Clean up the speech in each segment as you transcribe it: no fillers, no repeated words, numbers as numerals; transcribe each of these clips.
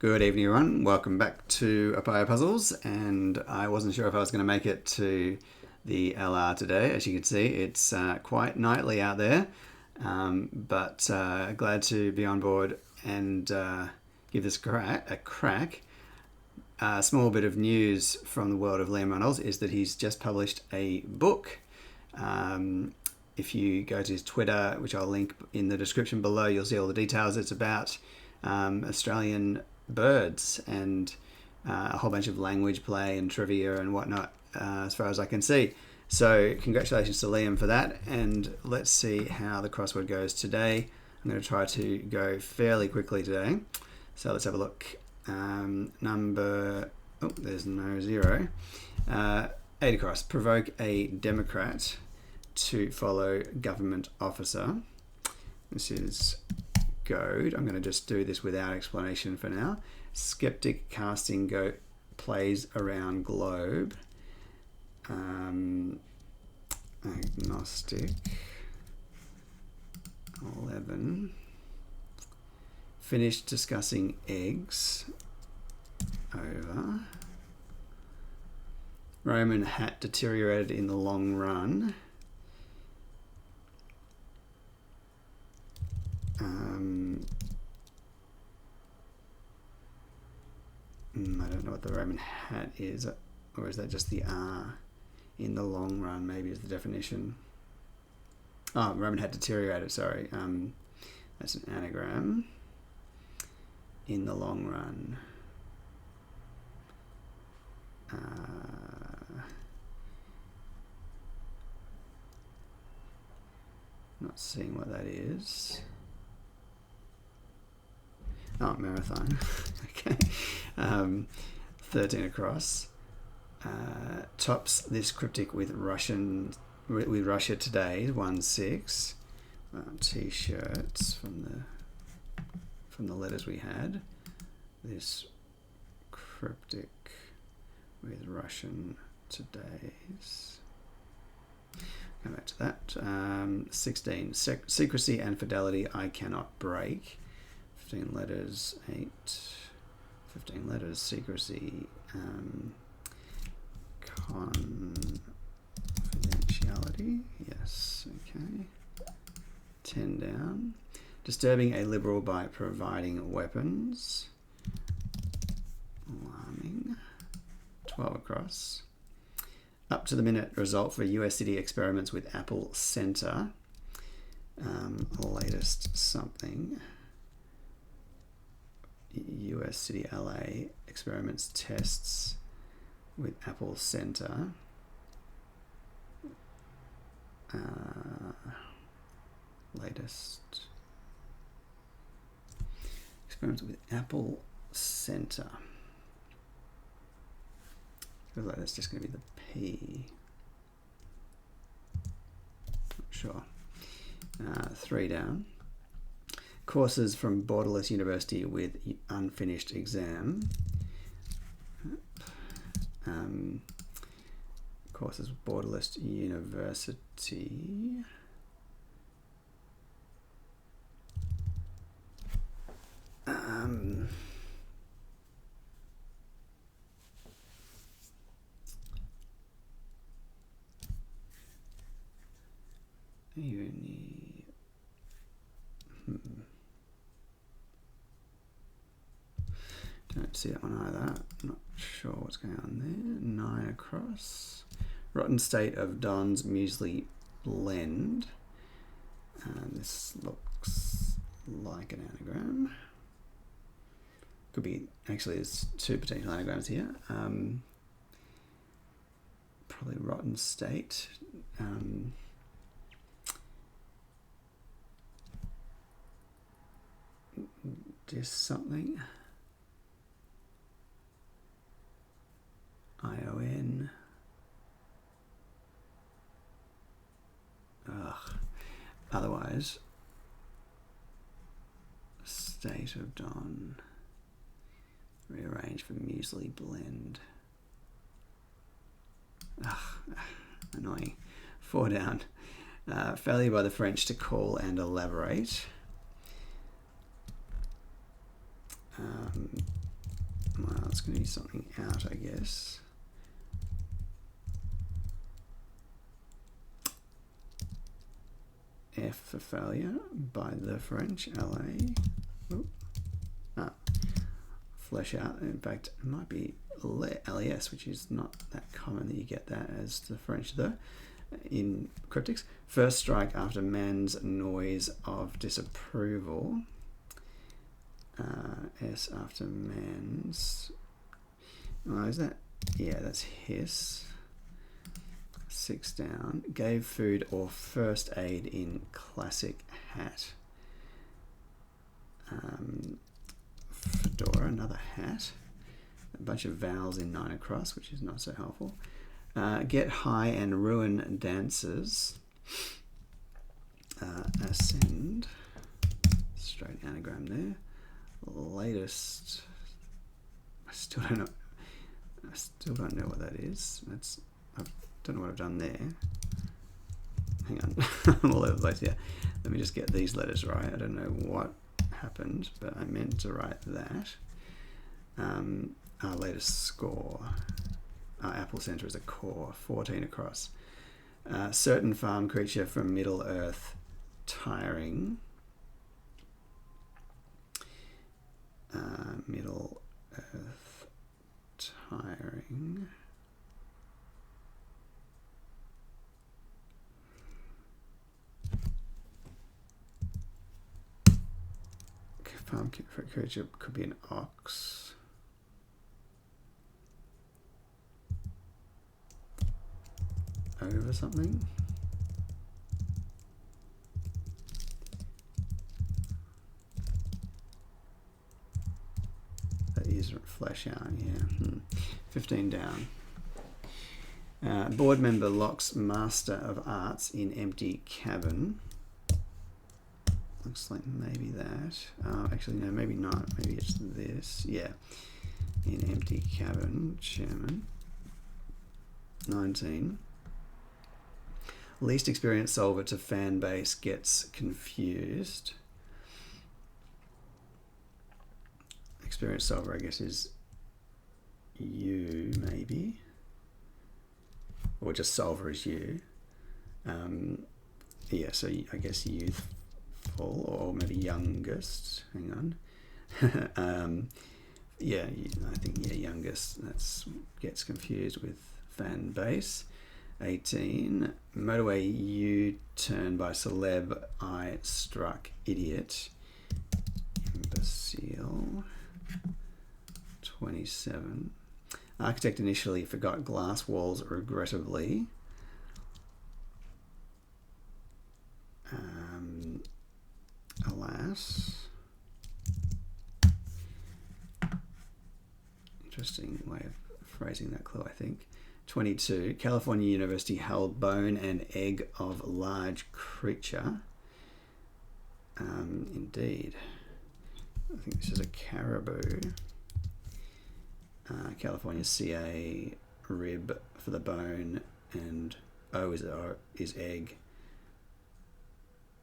Good evening, everyone. Welcome back to Apaya Puzzles, and I wasn't sure if I was going to make it to the LR today. As you can see, it's quite nightly out there, but glad to be on board and give this a crack. A small bit of news from the world of Liam Runnalls is that he's just published a book. If you go to his Twitter, which I'll link in the description below, you'll see all the details. It's about Australian birds and a whole bunch of language play and trivia and whatnot, as far as I can see. So congratulations to Liam for that, and let's see how the crossword goes today. I'm going to try to go fairly quickly today. So let's have a look. There's no zero. 8 across. Provoke a Democrat to follow government officer. This is goad. I'm going to just do this without explanation for now. Skeptic casting goat plays around globe. Agnostic 11. Finished discussing eggs over. Roman hat deteriorated in the long run. I don't know what the Roman hat is, or is that just the R? In the long run, maybe is the definition. Oh, Roman hat deteriorated, sorry. That's an anagram. In the long run. Not seeing what that is. Oh, marathon. Okay. 13 across. Tops this cryptic with Russia today. 1-6. T-shirts from the letters we had. This cryptic with Russian today's. Go back to that. 16. Secrecy and fidelity I cannot break. 15 letters. 8. 15 letters. Secrecy. Confidentiality. Yes. Okay. 10 down. Disturbing a liberal by providing weapons. Alarming. 12 across. Up to the minute result for US City experiments with Apple Center. Latest something. US City LA experiments tests with Apple Center. Latest experiments with Apple Center. Feels like that's just going to be the P. Not sure. 3 down. Courses from Borderless University with unfinished exam. Courses with Borderless University. Don't see that one either. Not sure what's going on there. 9 across. Rotten state of Don's muesli blend. This looks like an anagram. Could be, actually there's 2 potential anagrams here. Probably rotten state. Just something. ION. Otherwise, state of Don. Rearrange for muesli blend. Annoying. 4 down. Failure by the French to call and elaborate. it's going to be something out, I guess. F for failure by the French, LA. Oop. Ah, flesh out. In fact, it might be LES, which is not that common that you get that as the French though in cryptics. First strike after man's noise of disapproval. S after man's. Oh, is that? Yeah, that's hiss. 6 down. Gave food or first aid in classic hat. Fedora, another hat. A bunch of vowels in 9 across, which is not so helpful. Get high and ruin dancers. Ascend. Straight anagram there. Latest. I still don't know what that is. I don't know what I've done there. Hang on. I'm all over the place here. Let me just get these letters right. I don't know what happened, but I meant to write that. Our latest score. Our Apple Center is a core, 14 across. Certain farm creature from Middle Earth, tiring. Middle Earth, tiring. Farm creature could be an ox. Over something. That is flesh out, yeah. 15 down. Board member locks Master of Arts in empty cabin. Looks like maybe that. Actually, no, maybe not. Maybe it's this. Yeah. In empty cabin, chairman. 19. Least experienced solver to fan base gets confused. Experienced solver, I guess, is you, maybe. Or just solver is you. Yeah, so I guess youthful or maybe youngest. Hang on. Yeah, I think, yeah, youngest. That's gets confused with fan base. 18. Motorway U-turn by celeb. I struck idiot. Imbecile. 27. Architect initially forgot glass walls regrettably. Alas. Interesting way of phrasing that clue, I think. 22. California University held bone and egg of large creature. Indeed. I think this is a caribou. California CA rib for the bone and O is egg.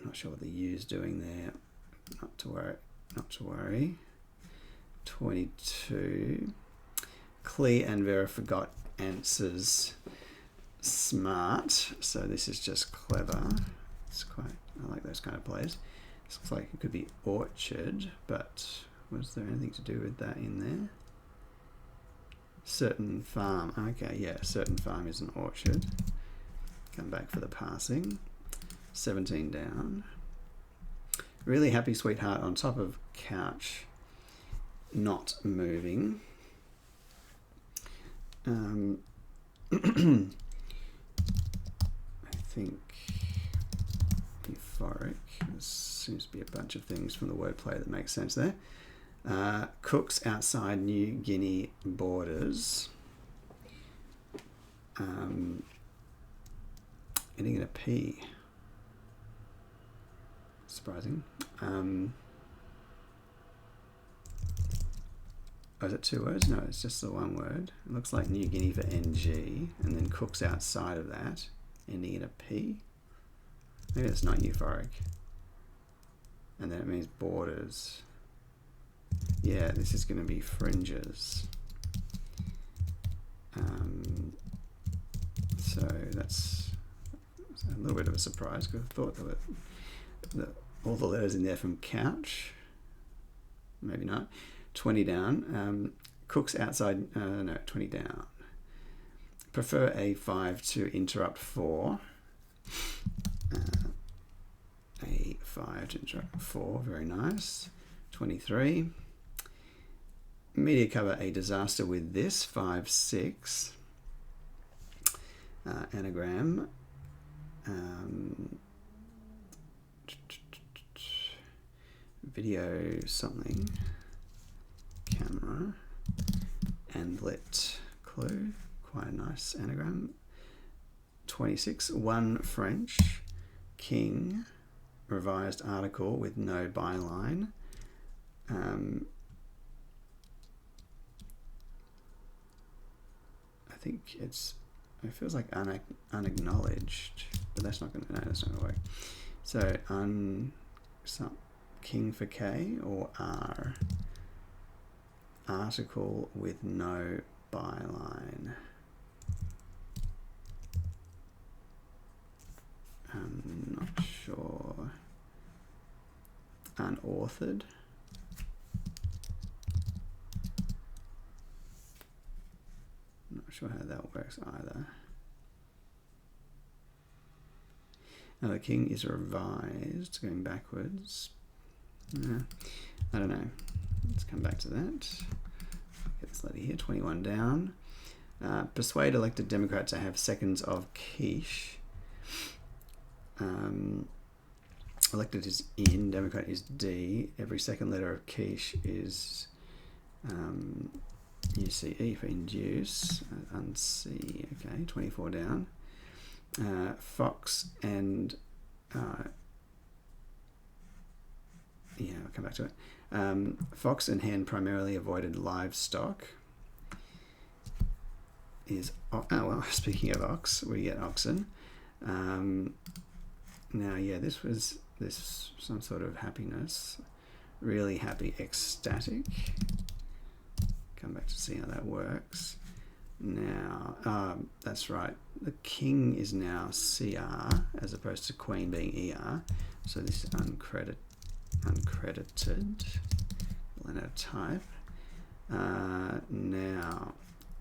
Not sure what the U is doing there. Not to worry. 22. Clee and Vera forgot answers smart. So this is just clever. It's quite, I like those kind of plays. This looks like it could be orchard, but was there anything to do with that in there? Certain farm. Okay, yeah, certain farm is an orchard. Come back for the passing. 17 down. Really happy sweetheart on top of couch. Not moving. I think euphoric. There seems to be a bunch of things from the wordplay that makes sense there. Cooks outside New Guinea borders. Ending in a P. Surprising. Oh, is it 2 words? No, it's just the 1 word. It looks like New Guinea for NG, and then cooks outside of that, ending in a P. Maybe it's not euphoric. And then it means borders. Yeah, this is going to be fringes. So that's a little bit of a surprise because I thought that all the letters in there from couch. Maybe not. 20 down. Cooks outside. No, 20 down. Prefer A5 to interrupt 4. A5 to interrupt 4. Very nice. 23. Media cover a disaster with this. 5, 6. Anagram. Video something. Camera. And lit. Clue. Quite a nice anagram. 26. 1 French. King. Revised article with no byline. I think it feels like unacknowledged, but that's not going to work. So King for K or R. Article with no byline. I'm not sure. Unauthored. Not sure how that works either. Now the king is revised, going backwards. I don't know. Let's come back to that. Get this letter here, 21 down. Persuade elected Democrat to have seconds of quiche. Elected is in, Democrat is D. Every second letter of quiche is UCE for induce. Unc, okay, 24 down. Fox and I'll come back to it. Fox and hen primarily avoided livestock. Speaking of ox, we get oxen. Now, yeah, this was some sort of happiness. Really happy, ecstatic. Come back to see how that works. Now, that's right. The king is now CR as opposed to queen being ER. So this is uncredited. We'll enter type. Now,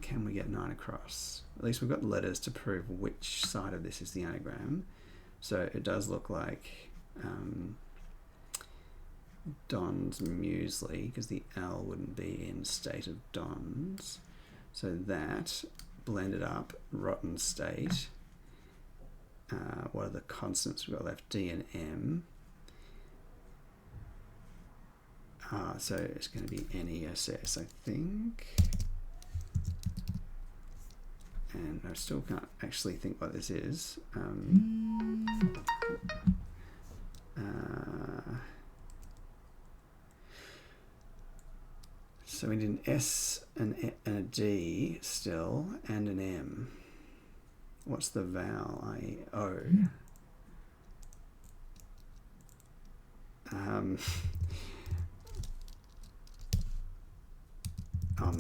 can we get 9 across? At least we've got letters to prove which side of this is the anagram. So it does look like Don's muesli, because the L wouldn't be in state of Don's. So that blended up, rotten state. What are the consonants we've got left? D and M. So it's going to be NESS, I think. And I still can't actually think what this is. So we need an S and a D still, and an M. What's the vowel? O.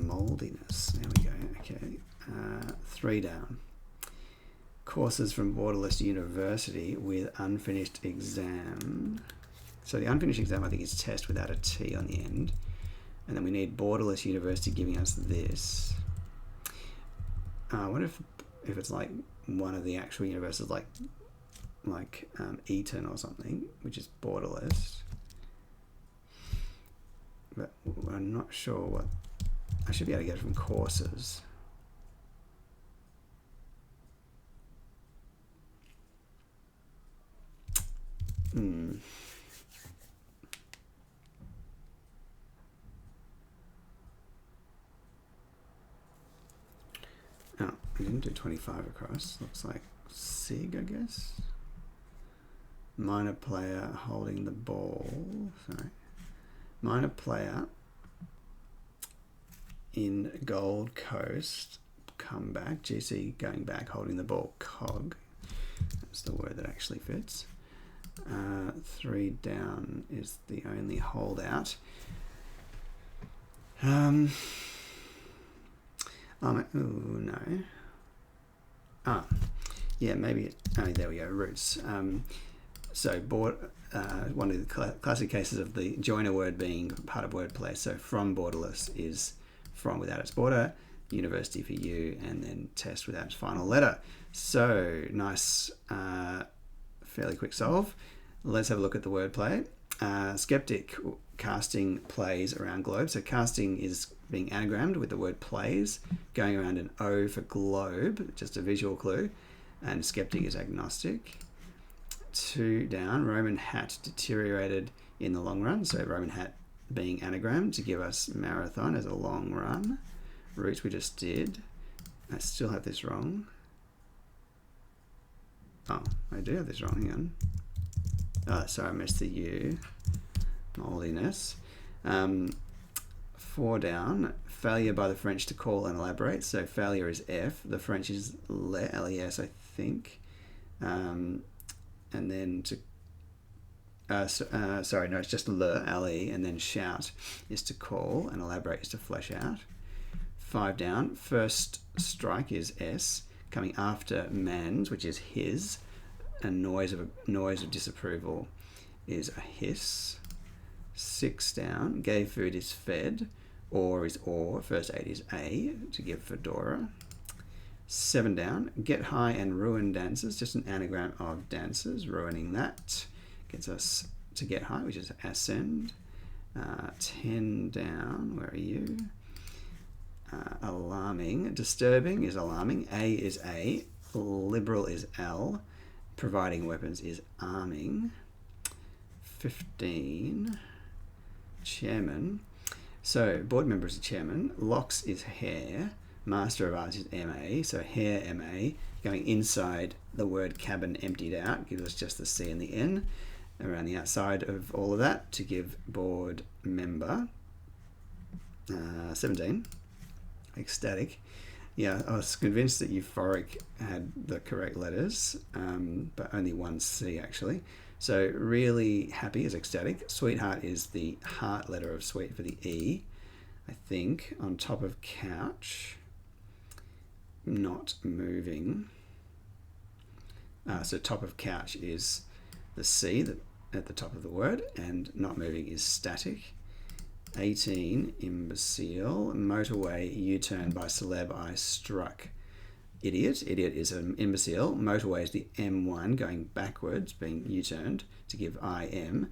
Moldiness. There we go. Okay. 3 down. Courses from Borderless University with unfinished exam. So the unfinished exam, I think, is test without a T on the end. And then we need Borderless University giving us this. I wonder if it's like one of the actual universities, like Eton or something, which is borderless. But I'm not sure what. I should be able to get it from courses. Oh, we didn't do 25 across. Looks like SIG, I guess. Minor player holding the ball. Sorry. Minor player in Gold Coast. Come back. GC going back, holding the ball. Cog. That's the word that actually fits. 3 down is the only holdout. Oh no. yeah, maybe, oh, there we go, roots. So one of the classic cases of the joiner word being part of wordplay. So from borderless is from without its border, university for you, and then test without its final letter. So nice, fairly quick solve. Let's have a look at the wordplay. Skeptic, casting plays around globe. So casting is being anagrammed with the word plays, going around an O for globe, just a visual clue, and skeptic is agnostic. 2 down, Roman hat deteriorated in the long run. So Roman hat being anagrammed to give us marathon as a long run. Roots we just did. I still have this wrong. Oh, I do have this wrong, hang on. Oh, sorry, I missed the U. Moldiness. 4 down, failure by the French to call and elaborate. So failure is F. The French is LES, I think. And then sorry, no, it's just LE, and then shout is to call and elaborate is to flesh out. 5 down, first strike is S, coming after man's, which is his, and noise of disapproval is a hiss. 6 down, gave food is fed, or is or, first aid is A, to give fedora. 7 down, get high and ruin dances, just an anagram of dances, ruining that. Gets us to get high, which is ascend. 10 down, where are you? Alarming, disturbing is alarming, A is A, liberal is L, providing weapons is arming. 15, chairman. So board member is a chairman, locks is hair, master of arts is MA, so hair MA, going inside the word cabin emptied out, gives us just the C and the N around the outside of all of that to give board member. 17, ecstatic. Yeah, I was convinced that euphoric had the correct letters, but only one C actually. So really happy is ecstatic. Sweetheart is the heart letter of sweet for the E, I think. On top of couch, not moving. So top of couch is the C that at the top of the word, and not moving is static. 18, imbecile. Motorway U-turn by celeb I struck. Idiot. Idiot is an imbecile. Motorway is the M1 going backwards, being U-turned to give IM.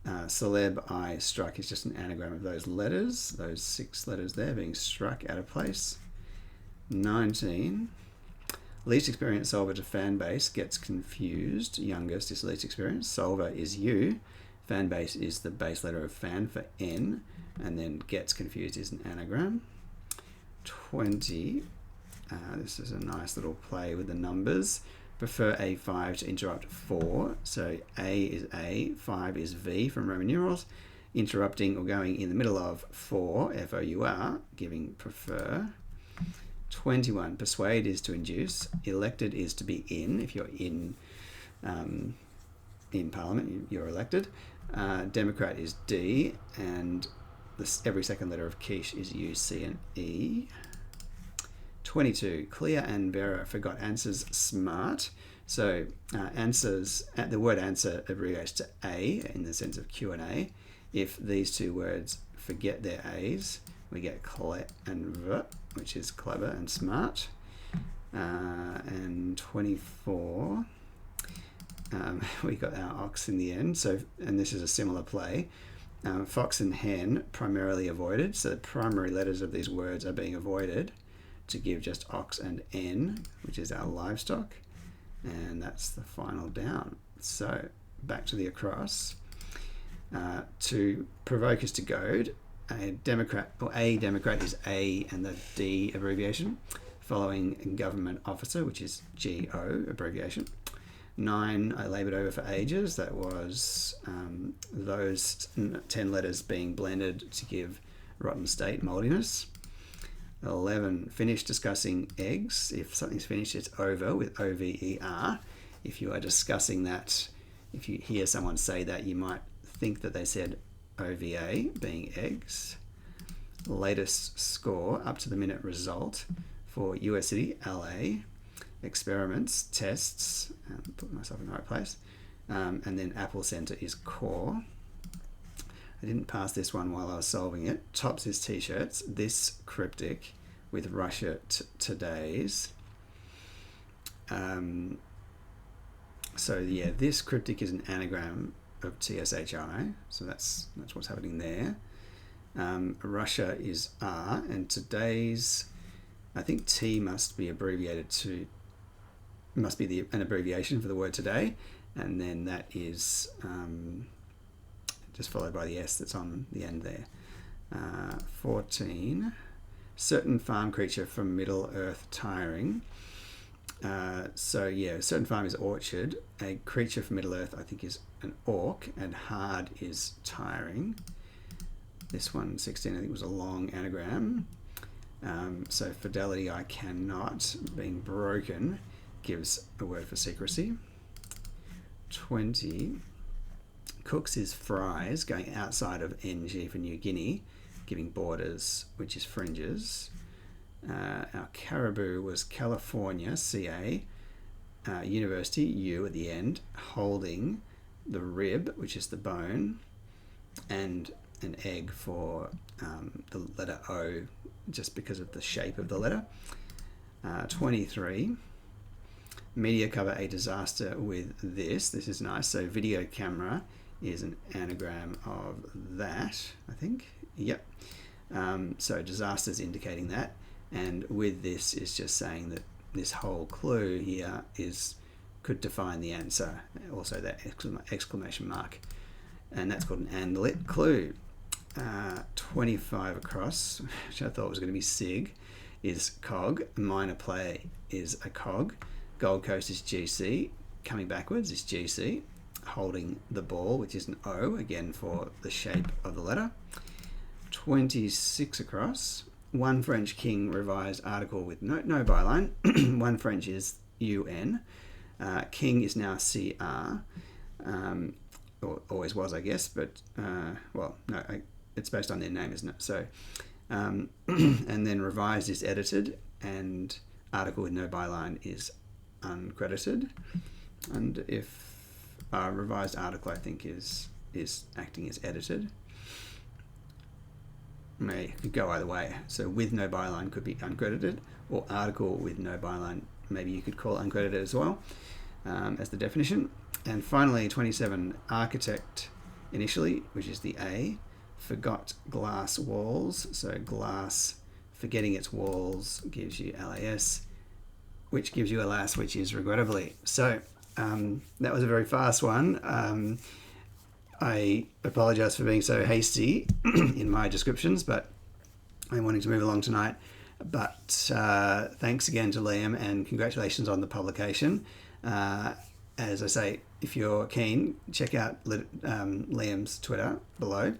Celeb I struck is just an anagram of those letters, those 6 letters there being struck out of place. 19. Least experienced solver to fan base gets confused. Youngest is least experienced. Solver is U. Fan base is the base letter of fan for N, and then gets confused is an anagram. 20. This is a nice little play with the numbers. Prefer A5 to interrupt 4. So A is A, 5 is V from Roman numerals. Interrupting or going in the middle of 4, F-O-U-R, giving prefer. 21, persuade is to induce. Elected is to be in. If you're in Parliament, you're elected. Democrat is D, and every second letter of quiche is U, C, and E. 22, clear and Vera forgot answers smart. So answers, the word answer abbreviates to A in the sense of Q&A. If these two words forget their A's, we get cle and v, which is clever and smart. And 24, we got our ox in the end. So, and this is a similar play. Fox and hen primarily avoided. So the primary letters of these words are being avoided to give just ox and n, which is our livestock. And that's the final down. So back to the across. To provoke is to goad. A Democrat is A and the D abbreviation, following government officer, which is GO abbreviation. 9, I laboured over for ages. That was those 10 letters being blended to give rotten state, moldiness. 11, finish discussing eggs. If something's finished, it's over with O-V-E-R. If you are discussing that, if you hear someone say that, you might think that they said OVA, being eggs. Latest score, up to the minute result for US City, LA. experiments, tests, and put myself in the right place. And then Apple Center is core. I didn't pass this one while I was solving it. Tops is t-shirts. This cryptic with Russia today's. So yeah, this cryptic is an anagram of TSHI. So that's what's happening there. Russia is R, and today's, I think T must be abbreviated to, must be an abbreviation for the word today, and then that is just followed by the S that's on the end there. 14, certain farm creature from Middle Earth tiring. So yeah, certain farm is orchard. A creature from Middle Earth I think is an orc, and hard is tiring. This one, 16, I think was a long anagram. So fidelity I cannot, being broken, gives a word for secrecy. 20, cooks is fries, going outside of NG for New Guinea, giving borders, which is fringes. Our caribou was California, CA, university, U at the end, holding the rib, which is the bone, and an egg for the letter O, just because of the shape of the letter. 23, media cover a disaster with this. This is nice. So video camera is an anagram of that, I think. Yep. So disasters indicating that. And with this is just saying that this whole clue here could define the answer. Also that exclamation mark. And that's called an and lit clue. 25 across, which I thought was going to be SIG, is cog. Minor play is a cog. Gold Coast is GC. Coming backwards is GC. Holding the ball, which is an O, again for the shape of the letter. 26 across. One French king revised article with no byline. One French is UN. King is now CR. Or always was, I guess, but well, no, it's based on their name, isn't it? So, and then revised is edited, and article with no byline is uncredited. And if revised article, I think, is acting as edited. It could go either way. So with no byline could be uncredited, or article with no byline, maybe you could call uncredited as well, as the definition. And finally, 27, architect initially, which is the A, forgot glass walls. So glass, forgetting its walls, gives you LAS, which gives you alas, which is regrettably. So that was a very fast one. I apologise for being so hasty in my descriptions, but I'm wanting to move along tonight. But thanks again to Liam, and congratulations on the publication. As I say, if you're keen, check out Liam's Twitter below.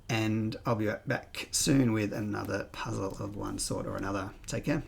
And I'll be back soon with another puzzle of one sort or another. Take care.